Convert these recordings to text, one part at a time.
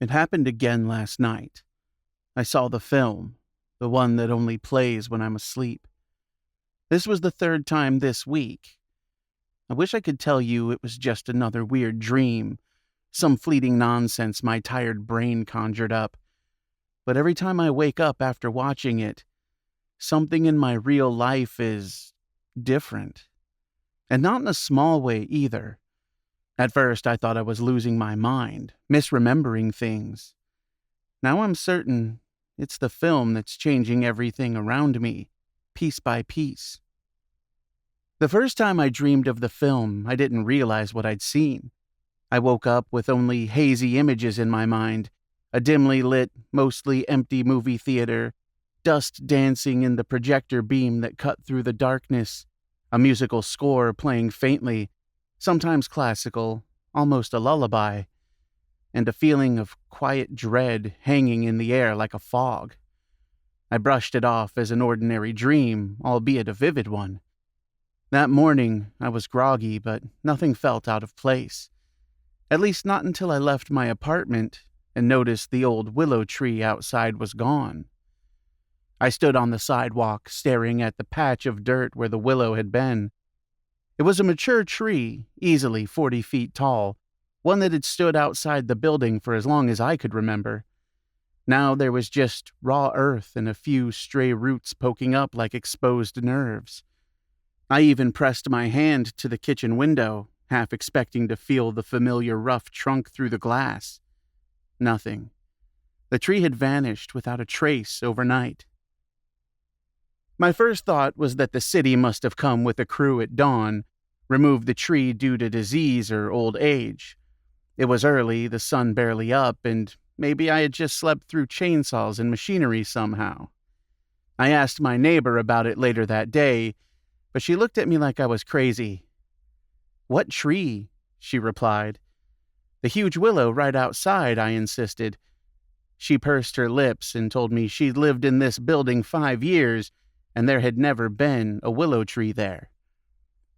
It happened again last night. I saw the film, the one that only plays when I'm asleep. This was the third time this week. I wish I could tell you it was just another weird dream, some fleeting nonsense my tired brain conjured up. But every time I wake up after watching it, something in my real life is different. And not in a small way either. At first, I thought I was losing my mind, misremembering things. Now I'm certain it's the film that's changing everything around me, piece by piece. The first time I dreamed of the film, I didn't realize what I'd seen. I woke up with only hazy images in my mind, a dimly lit, mostly empty movie theater, dust dancing in the projector beam that cut through the darkness, a musical score playing faintly, sometimes classical, almost a lullaby, and a feeling of quiet dread hanging in the air like a fog. I brushed it off as an ordinary dream, albeit a vivid one. That morning, I was groggy, but nothing felt out of place. At least not until I left my apartment and noticed the old willow tree outside was gone. I stood on the sidewalk, staring at the patch of dirt where the willow had been. It was a mature tree, easily 40 feet tall, one that had stood outside the building for as long as I could remember. Now there was just raw earth and a few stray roots poking up like exposed nerves. I even pressed my hand to the kitchen window, half expecting to feel the familiar rough trunk through the glass. Nothing. The tree had vanished without a trace overnight. My first thought was that the city must have come with a crew at dawn, removed the tree due to disease or old age. It was early, the sun barely up, and maybe I had just slept through chainsaws and machinery somehow. I asked my neighbor about it later that day, but she looked at me like I was crazy. "What tree?" she replied. "The huge willow right outside," I insisted. She pursed her lips and told me she'd lived in this building 5 years, and there had never been a willow tree there.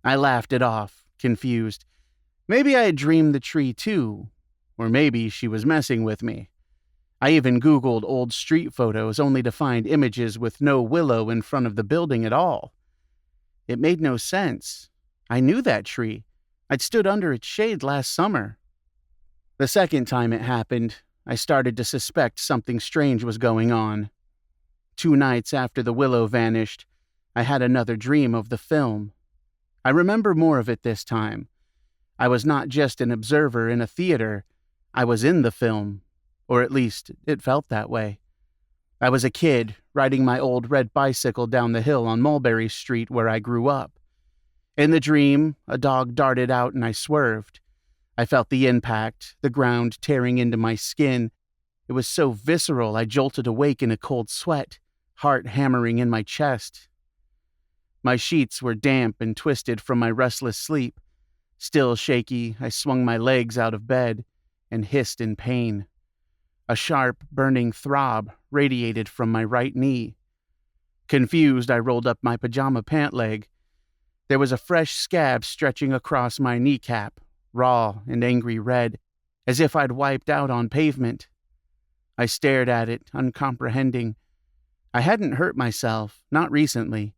I laughed it off, confused. Maybe I had dreamed the tree too, or maybe she was messing with me. I even Googled old street photos only to find images with no willow in front of the building at all. It made no sense. I knew that tree. I'd stood under its shade last summer. The second time it happened, I started to suspect something strange was going on. 2 nights after the willow vanished, I had another dream of the film. I remember more of it this time. I was not just an observer in a theater. I was in the film, or at least it felt that way. I was a kid, riding my old red bicycle down the hill on Mulberry Street where I grew up. In the dream, a dog darted out and I swerved. I felt the impact, the ground tearing into my skin. It was so visceral I jolted awake in a cold sweat, heart hammering in my chest. My sheets were damp and twisted from my restless sleep. Still shaky, I swung my legs out of bed and hissed in pain. A sharp, burning throb radiated from my right knee. Confused, I rolled up my pajama pant leg. There was a fresh scab stretching across my kneecap, raw and angry red, as if I'd wiped out on pavement. I stared at it, uncomprehending. I hadn't hurt myself, not recently,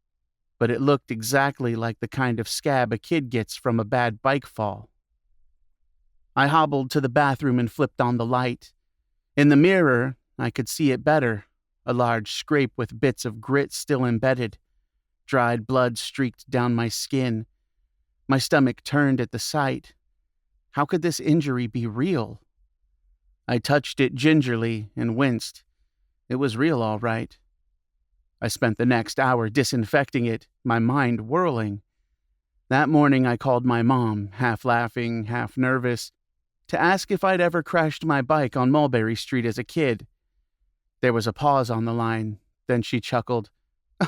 but it looked exactly like the kind of scab a kid gets from a bad bike fall. I hobbled to the bathroom and flipped on the light. In the mirror, I could see it better, a large scrape with bits of grit still embedded. Dried blood streaked down my skin. My stomach turned at the sight. How could this injury be real? I touched it gingerly and winced. It was real, all right. I spent the next hour disinfecting it, my mind whirling. That morning I called my mom, half laughing, half nervous, to ask if I'd ever crashed my bike on Mulberry Street as a kid. There was a pause on the line, then she chuckled.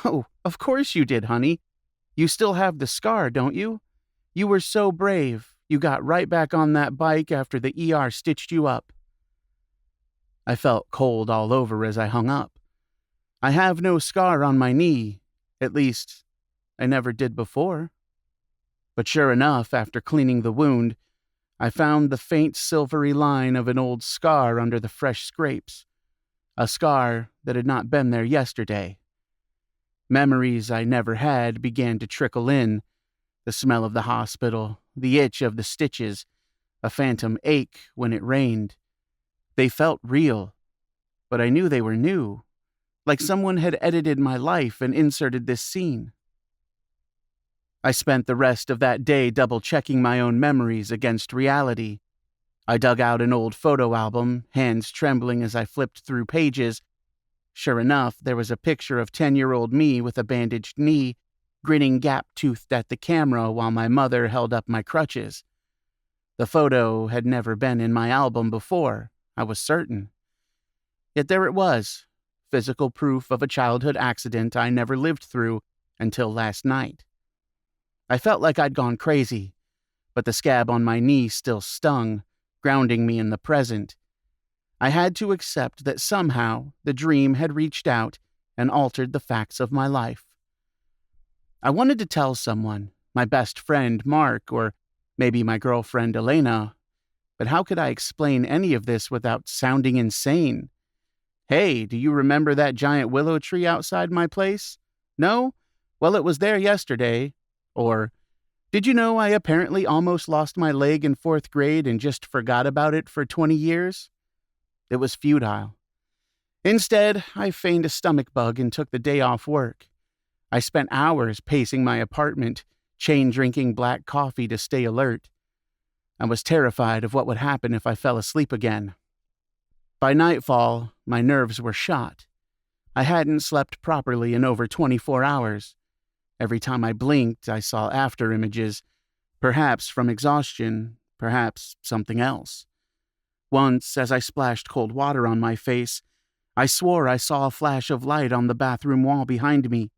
"Oh, of course you did, honey. You still have the scar, don't you? You were so brave. You got right back on that bike after the ER stitched you up." I felt cold all over as I hung up. I have no scar on my knee. At least, I never did before. But sure enough, after cleaning the wound, I found the faint silvery line of an old scar under the fresh scrapes, a scar that had not been there yesterday. Memories I never had began to trickle in, the smell of the hospital, the itch of the stitches, a phantom ache when it rained. They felt real, but I knew they were new, like someone had edited my life and inserted this scene. I spent the rest of that day double-checking my own memories against reality. I dug out an old photo album, hands trembling as I flipped through pages. Sure enough, there was a picture of 10-year-old me with a bandaged knee, grinning gap-toothed at the camera while my mother held up my crutches. The photo had never been in my album before, I was certain. Yet there it was, physical proof of a childhood accident I never lived through until last night. I felt like I'd gone crazy, but the scab on my knee still stung, grounding me in the present. I had to accept that somehow the dream had reached out and altered the facts of my life. I wanted to tell someone, my best friend Mark, or maybe my girlfriend Elena, but how could I explain any of this without sounding insane? Hey, do you remember that giant willow tree outside my place? No? Well, it was there yesterday. Or, did you know I apparently almost lost my leg in 4th grade and just forgot about it for 20 years? It was futile. Instead, I feigned a stomach bug and took the day off work. I spent hours pacing my apartment, chain-drinking black coffee to stay alert. I was terrified of what would happen if I fell asleep again. By nightfall, my nerves were shot. I hadn't slept properly in over 24 hours. Every time I blinked, I saw after images, perhaps from exhaustion, perhaps something else. Once, as I splashed cold water on my face, I swore I saw a flash of light on the bathroom wall behind me,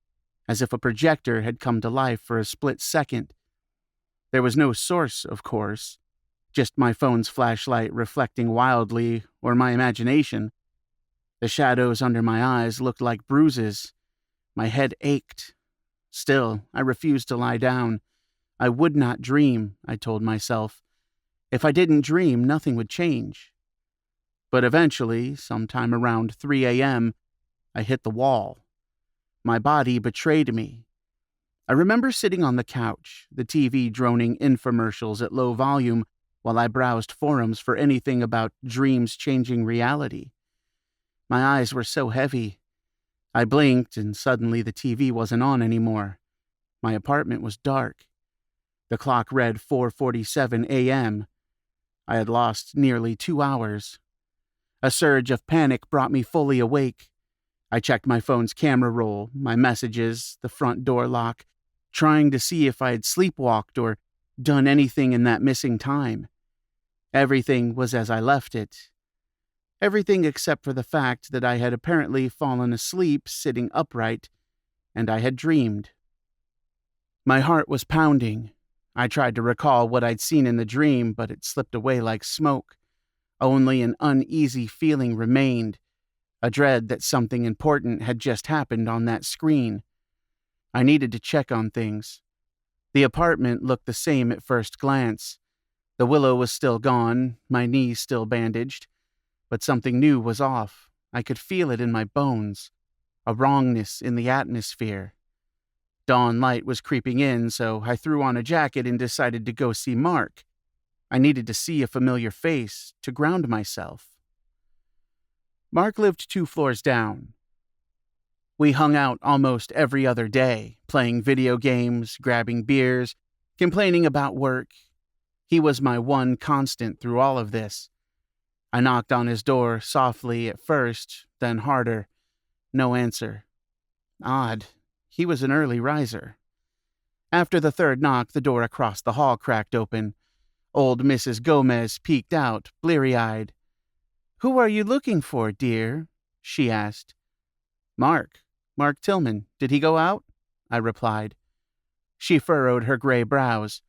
as if a projector had come to life for a split second. There was no source, of course, just my phone's flashlight reflecting wildly, or my imagination. The shadows under my eyes looked like bruises. My head ached. Still, I refused to lie down. I would not dream, I told myself. If I didn't dream, nothing would change. But eventually, sometime around 3 a.m., I hit the wall. My body betrayed me. I remember sitting on the couch, the TV droning infomercials at low volume while I browsed forums for anything about dreams changing reality. My eyes were so heavy. I blinked, and suddenly the TV wasn't on anymore. My apartment was dark. The clock read 4:47 a.m. I had lost nearly 2 hours. A surge of panic brought me fully awake. I checked my phone's camera roll, my messages, the front door lock, trying to see if I had sleepwalked or done anything in that missing time. Everything was as I left it. Everything except for the fact that I had apparently fallen asleep sitting upright, and I had dreamed. My heart was pounding. I tried to recall what I'd seen in the dream, but it slipped away like smoke. Only an uneasy feeling remained, a dread that something important had just happened on that screen. I needed to check on things. The apartment looked the same at first glance. The willow was still gone, my knee still bandaged. But something new was off. I could feel it in my bones. A wrongness in the atmosphere. Dawn light was creeping in, so I threw on a jacket and decided to go see Mark. I needed to see a familiar face, to ground myself. Mark lived 2 floors down. We hung out almost every other day, playing video games, grabbing beers, complaining about work. He was my one constant through all of this. I knocked on his door softly at first, then harder. No answer. Odd. He was an early riser. After the 3rd knock, the door across the hall cracked open. Old Mrs. Gomez peeked out, bleary-eyed. "Who are you looking for, dear?" she asked. "Mark Tillman. Did he go out?" I replied. She furrowed her gray brows.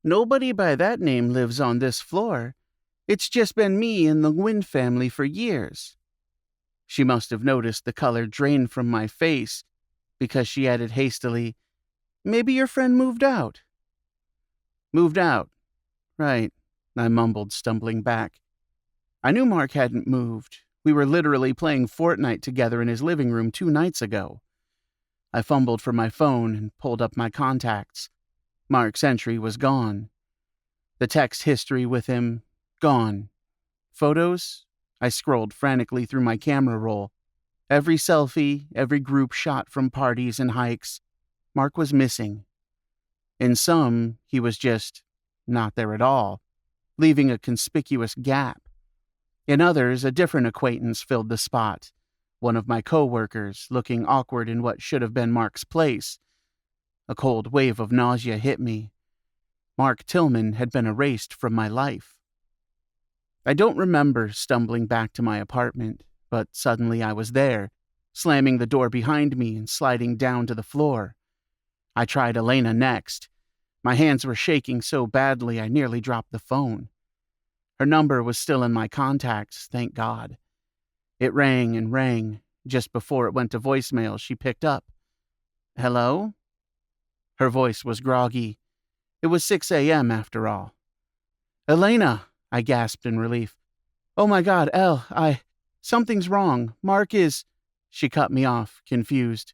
"Nobody by that name lives on this floor. It's just been me and the Nguyen family for years." She must have noticed the color drain from my face, because she added hastily, "Maybe your friend moved out." "Moved out. Right. I mumbled, stumbling back. I knew Mark hadn't moved. We were literally playing Fortnite together in his living room 2 nights ago. I fumbled for my phone and pulled up my contacts. Mark's entry was gone. The text history with him, gone. Photos? I scrolled frantically through my camera roll. Every selfie, every group shot from parties and hikes. Mark was missing. In some, he was just not there at all, leaving a conspicuous gap. In others, a different acquaintance filled the spot, one of my co-workers, looking awkward in what should have been Mark's place. A cold wave of nausea hit me. Mark Tillman had been erased from my life. I don't remember stumbling back to my apartment, but suddenly I was there, slamming the door behind me and sliding down to the floor. I tried Elena next. My hands were shaking so badly I nearly dropped the phone. Her number was still in my contacts, thank God. It rang and rang. Just before it went to voicemail, she picked up. "Hello?" Her voice was groggy. It was 6 a.m. after all. "Elena!" I gasped in relief. "Oh my God, something's wrong. Mark is..." She cut me off, confused.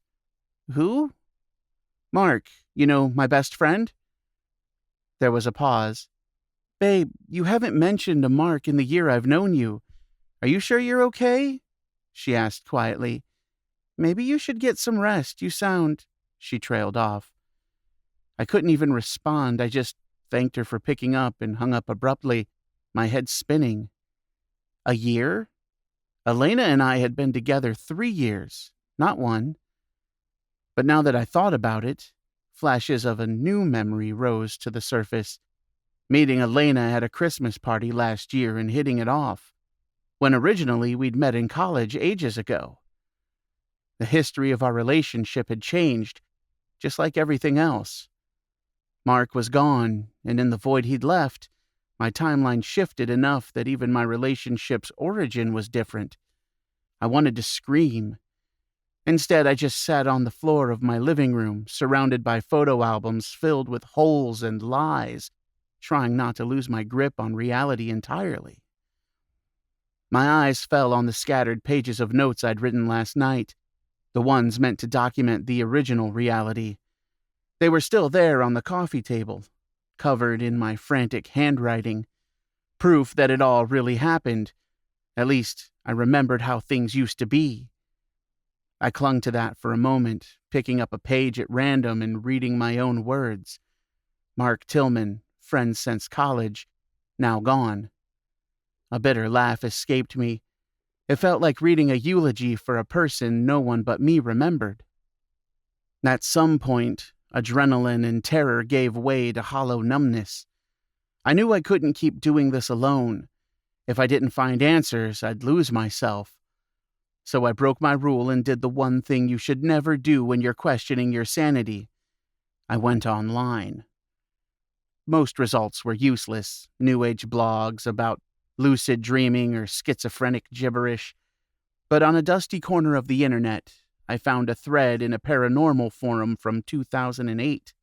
"Who?" "Mark, my best friend?" There was a pause. "Babe, you haven't mentioned a Mark in the year I've known you. Are you sure you're okay?" She asked quietly. "Maybe you should get some rest. You sound..." She trailed off. I couldn't even respond. I just thanked her for picking up and hung up abruptly, my head spinning. A year? Elena and I had been together 3 years, not 1. But now that I thought about it, flashes of a new memory rose to the surface. Meeting Elena at a Christmas party last year and hitting it off, when originally we'd met in college ages ago. The history of our relationship had changed, just like everything else. Mark was gone, and in the void he'd left, my timeline shifted enough that even my relationship's origin was different. I wanted to scream. Instead, I just sat on the floor of my living room, surrounded by photo albums filled with holes and lies, trying not to lose my grip on reality entirely. My eyes fell on the scattered pages of notes I'd written last night, the ones meant to document the original reality. They were still there on the coffee table, covered in my frantic handwriting, proof that it all really happened. At least, I remembered how things used to be. I clung to that for a moment, picking up a page at random and reading my own words. Mark Tillman, friend since college, now gone. A bitter laugh escaped me. It felt like reading a eulogy for a person no one but me remembered. At some point, adrenaline and terror gave way to hollow numbness. I knew I couldn't keep doing this alone. If I didn't find answers, I'd lose myself. So I broke my rule and did the one thing you should never do when you're questioning your sanity. I went online. Most results were useless, New Age blogs about lucid dreaming or schizophrenic gibberish. But on a dusty corner of the internet, I found a thread in a paranormal forum from 2008.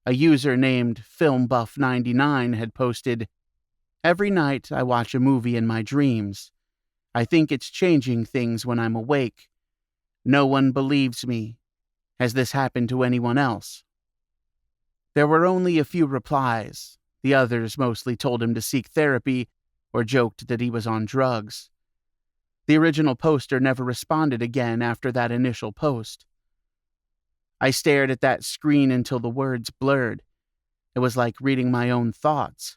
A user named FilmBuff99 had posted, "Every night I watch a movie in my dreams. I think it's changing things when I'm awake. No one believes me. Has this happened to anyone else?" There were only a few replies. The others mostly told him to seek therapy or joked that he was on drugs. The original poster never responded again after that initial post. I stared at that screen until the words blurred. It was like reading my own thoughts.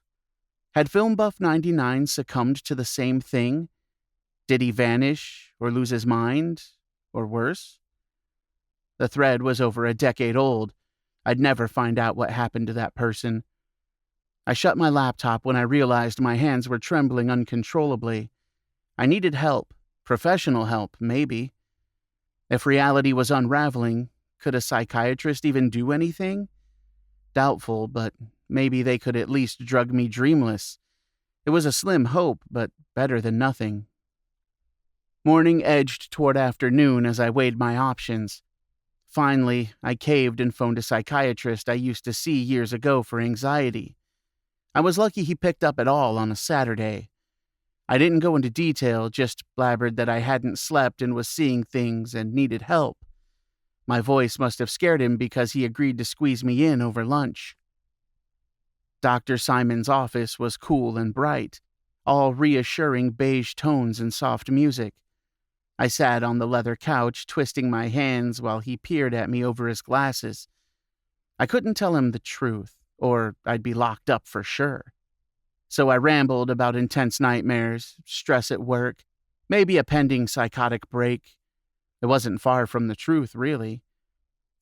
Had FilmBuff99 succumbed to the same thing? Did he vanish or lose his mind, or worse? The thread was over a decade old. I'd never find out what happened to that person. I shut my laptop when I realized my hands were trembling uncontrollably. I needed help, professional help, maybe. If reality was unraveling, could a psychiatrist even do anything? Doubtful, but maybe they could at least drug me dreamless. It was a slim hope, but better than nothing. Morning edged toward afternoon as I weighed my options. Finally, I caved and phoned a psychiatrist I used to see years ago for anxiety. I was lucky he picked up at all on a Saturday. I didn't go into detail, just blabbered that I hadn't slept and was seeing things and needed help. My voice must have scared him because he agreed to squeeze me in over lunch. Dr. Simon's office was cool and bright, all reassuring beige tones and soft music. I sat on the leather couch, twisting my hands while he peered at me over his glasses. I couldn't tell him the truth, or I'd be locked up for sure. So I rambled about intense nightmares, stress at work, maybe a pending psychotic break. It wasn't far from the truth, really.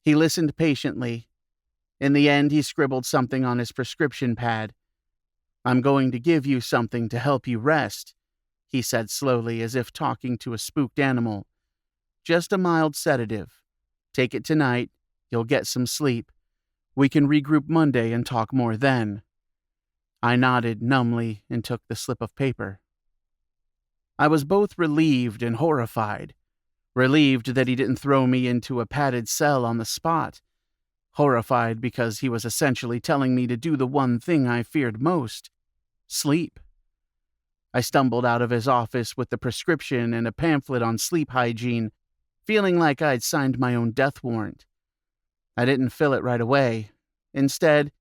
He listened patiently. In the end, he scribbled something on his prescription pad. "I'm going to give you something to help you rest," he said slowly, as if talking to a spooked animal. "Just a mild sedative. Take it tonight. You'll get some sleep. We can regroup Monday and talk more then." I nodded numbly and took the slip of paper. I was both relieved and horrified. Relieved that he didn't throw me into a padded cell on the spot. Horrified because he was essentially telling me to do the one thing I feared most: sleep. I stumbled out of his office with the prescription and a pamphlet on sleep hygiene, feeling like I'd signed my own death warrant. I didn't fill it right away. Instead,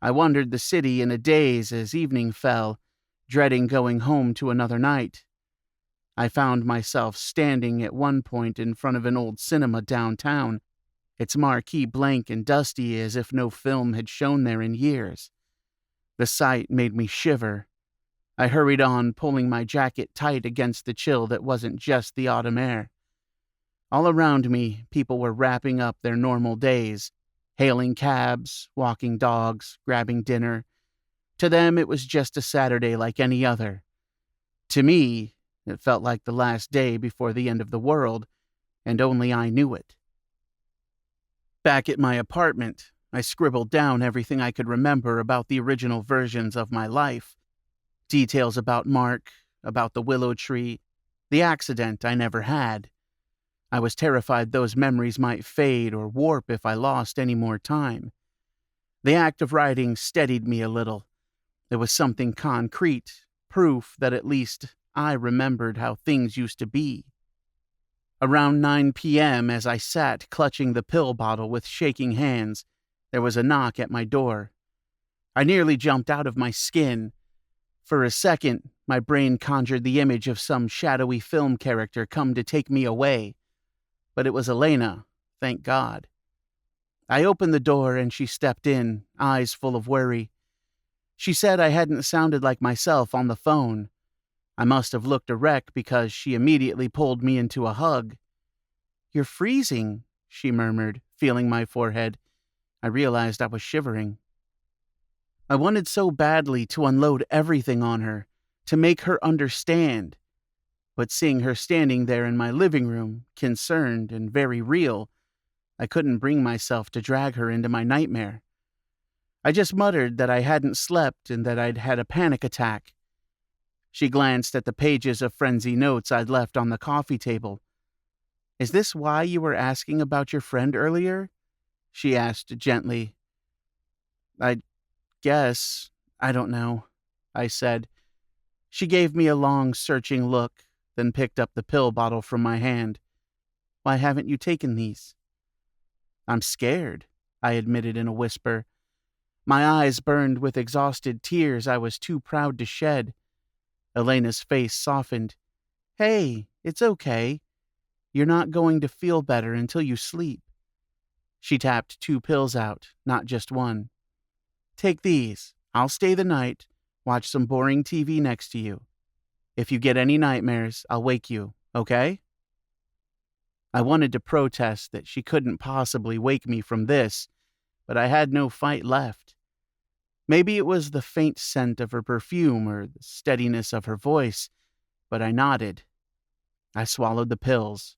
I wandered the city in a daze as evening fell, dreading going home to another night. I found myself standing at one point in front of an old cinema downtown, its marquee blank and dusty as if no film had shown there in years. The sight made me shiver. I hurried on, pulling my jacket tight against the chill that wasn't just the autumn air. All around me, people were wrapping up their normal days, hailing cabs, walking dogs, grabbing dinner. To them, it was just a Saturday like any other. To me, it felt like the last day before the end of the world, and only I knew it. Back at my apartment, I scribbled down everything I could remember about the original versions of my life. Details about Mark, about the willow tree, the accident I never had. I was terrified those memories might fade or warp if I lost any more time. The act of writing steadied me a little. There was something concrete, proof that at least I remembered how things used to be. Around 9 p.m., as I sat clutching the pill bottle with shaking hands, there was a knock at my door. I nearly jumped out of my skin. For a second, my brain conjured the image of some shadowy film character come to take me away. But it was Elena, thank God. I opened the door and she stepped in, eyes full of worry. She said I hadn't sounded like myself on the phone. I must have looked a wreck because she immediately pulled me into a hug. "You're freezing," she murmured, feeling my forehead. I realized I was shivering. I wanted so badly to unload everything on her, to make her understand. But seeing her standing there in my living room, concerned and very real, I couldn't bring myself to drag her into my nightmare. I just muttered that I hadn't slept and that I'd had a panic attack. She glanced at the pages of frenzy notes I'd left on the coffee table. "Is this why you were asking about your friend earlier?" she asked gently. "I guess. I don't know," I said. She gave me a long, searching look, then picked up the pill bottle from my hand. "Why haven't you taken these?" "I'm scared," I admitted in a whisper. My eyes burned with exhausted tears I was too proud to shed. Elena's face softened. "Hey, it's okay. You're not going to feel better until you sleep." She tapped 2 pills out, not just one. "Take these. I'll stay the night, watch some boring TV next to you. If you get any nightmares, I'll wake you, okay?" I wanted to protest that she couldn't possibly wake me from this, but I had no fight left. Maybe it was the faint scent of her perfume or the steadiness of her voice, but I nodded. I swallowed the pills.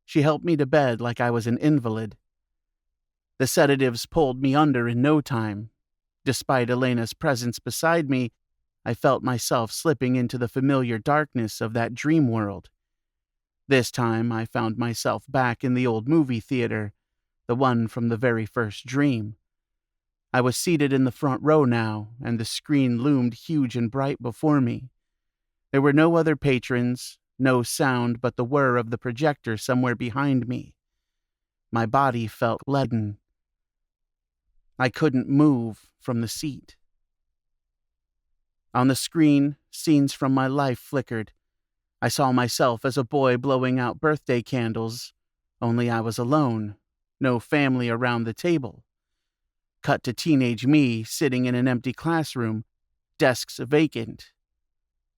She helped me to bed like I was an invalid. The sedatives pulled me under in no time. Despite Elena's presence beside me, I felt myself slipping into the familiar darkness of that dream world. This time I found myself back in the old movie theater, the one from the very first dream. I was seated in the front row now, and the screen loomed huge and bright before me. There were no other patrons, no sound but the whir of the projector somewhere behind me. My body felt leaden. I couldn't move from the seat. On the screen, scenes from my life flickered. I saw myself as a boy blowing out birthday candles, only I was alone, no family around the table. Cut to teenage me sitting in an empty classroom, desks vacant.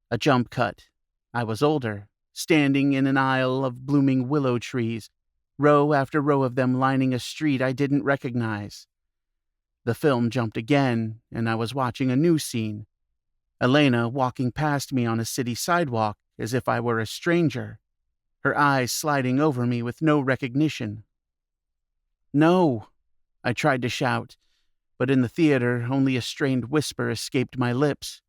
A jump cut. I was older, standing in an aisle of blooming willow trees, row after row of them lining a street I didn't recognize. The film jumped again, and I was watching a new scene. Elena walking past me on a city sidewalk as if I were a stranger, her eyes sliding over me with no recognition. "No," I tried to shout, but in the theater only a strained whisper escaped my lips.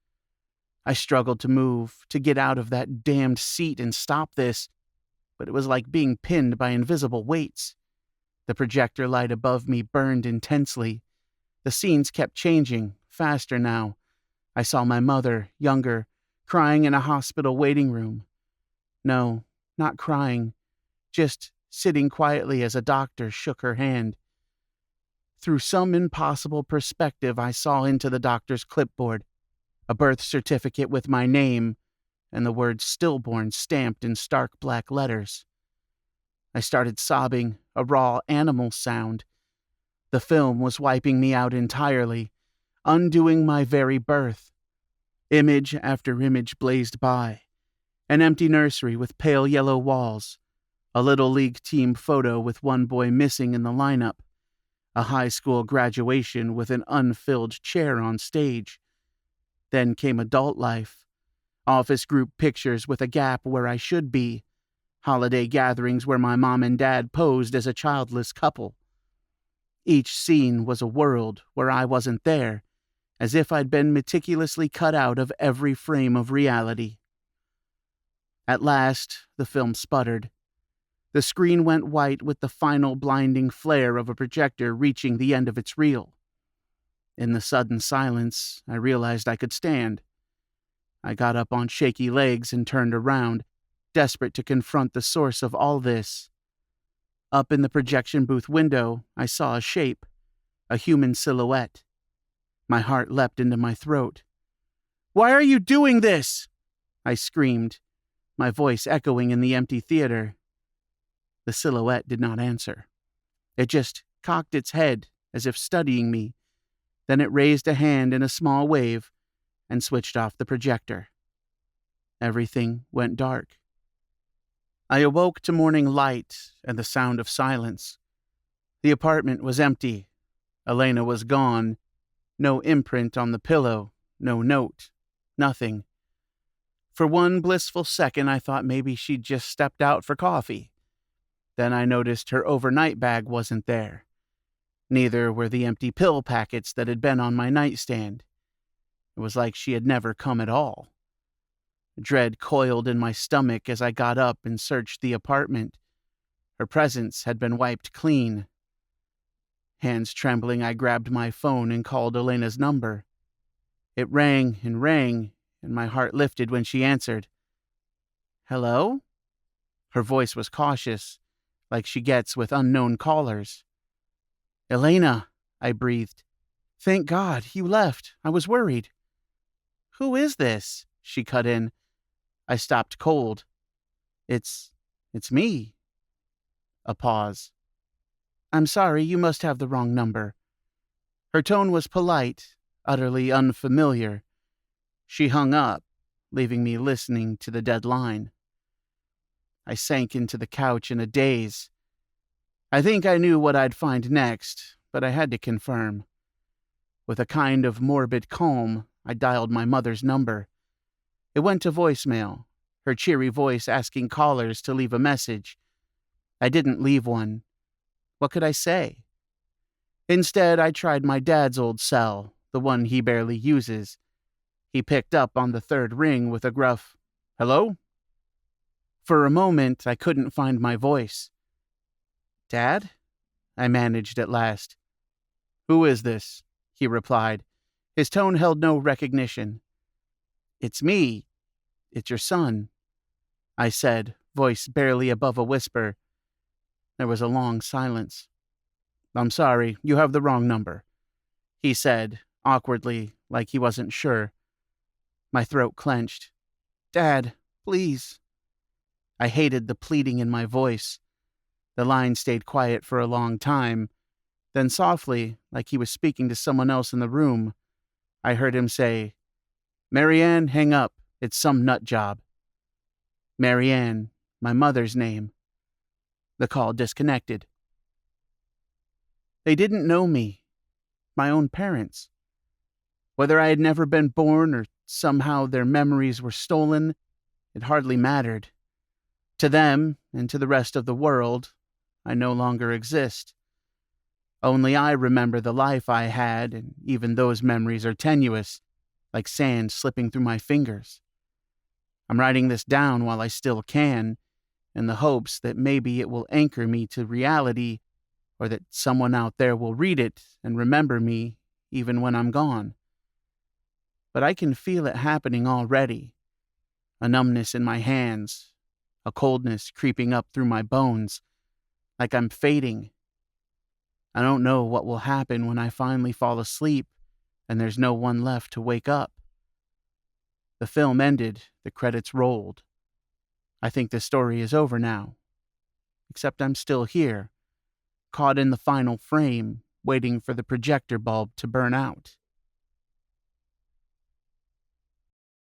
I struggled to move, to get out of that damned seat and stop this, but it was like being pinned by invisible weights. The projector light above me burned intensely. The scenes kept changing, faster now. I saw my mother, younger, crying in a hospital waiting room. No, not crying, just sitting quietly as a doctor shook her hand. Through some impossible perspective, I saw into the doctor's clipboard, a birth certificate with my name, and the word stillborn stamped in stark black letters. I started sobbing, a raw animal sound. The film was wiping me out entirely, undoing my very birth. Image after image blazed by. An empty nursery with pale yellow walls, a little league team photo with one boy missing in the lineup, a high school graduation with an unfilled chair on stage. Then came adult life, office group pictures with a gap where I should be, holiday gatherings where my mom and dad posed as a childless couple. Each scene was a world where I wasn't there, as if I'd been meticulously cut out of every frame of reality. At last, the film sputtered. The screen went white with the final blinding flare of a projector reaching the end of its reel. In the sudden silence, I realized I could stand. I got up on shaky legs and turned around, desperate to confront the source of all this. Up in the projection booth window, I saw a shape, a human silhouette. My heart leapt into my throat. "Why are you doing this?" I screamed, my voice echoing in the empty theater. The silhouette did not answer. It just cocked its head as if studying me. Then it raised a hand in a small wave and switched off the projector. Everything went dark. I awoke to morning light and the sound of silence. The apartment was empty. Elena was gone. No imprint on the pillow, no note, nothing. For one blissful second, I thought maybe she'd just stepped out for coffee. Then I noticed her overnight bag wasn't there. Neither were the empty pill packets that had been on my nightstand. It was like she had never come at all. Dread coiled in my stomach as I got up and searched the apartment. Her presence had been wiped clean. Hands trembling, I grabbed my phone and called Elena's number. It rang, and my heart lifted when she answered. "Hello?" Her voice was cautious, like she gets with unknown callers. "Elena," I breathed. "Thank God, you left. I was worried." "Who is this?" she cut in. I stopped cold. It's me." A pause. "I'm sorry, you must have the wrong number." Her tone was polite, utterly unfamiliar. She hung up, leaving me listening to the dead line. I sank into the couch in a daze. I think I knew what I'd find next, but I had to confirm. With a kind of morbid calm, I dialed my mother's number. It went to voicemail, her cheery voice asking callers to leave a message. I didn't leave one. What could I say? Instead, I tried my dad's old cell, the one he barely uses. He picked up on the third ring with a gruff, "Hello?" For a moment, I couldn't find my voice. "Dad?" I managed at last. "Who is this?" he replied. His tone held no recognition. It's me. It's your son, I said, voice barely above a whisper. There was a long silence. I'm sorry, you have the wrong number, he said, awkwardly, like he wasn't sure. My throat clenched. Dad, please. I hated the pleading in my voice. The line stayed quiet for a long time. Then softly, like he was speaking to someone else in the room, I heard him say, Marianne, hang up. It's some nut job. Marianne, my mother's name. The call disconnected. They didn't know me, my own parents. Whether I had never been born or somehow their memories were stolen, it hardly mattered. To them, and to the rest of the world, I no longer exist. Only I remember the life I had, and even those memories are tenuous, like sand slipping through my fingers. I'm writing this down while I still can, in the hopes that maybe it will anchor me to reality, or that someone out there will read it and remember me even when I'm gone. But I can feel it happening already. A numbness in my hands, a coldness creeping up through my bones, like I'm fading. I don't know what will happen when I finally fall asleep and there's no one left to wake up. The film ended, the credits rolled. I think the story is over now. Except I'm still here, caught in the final frame, waiting for the projector bulb to burn out.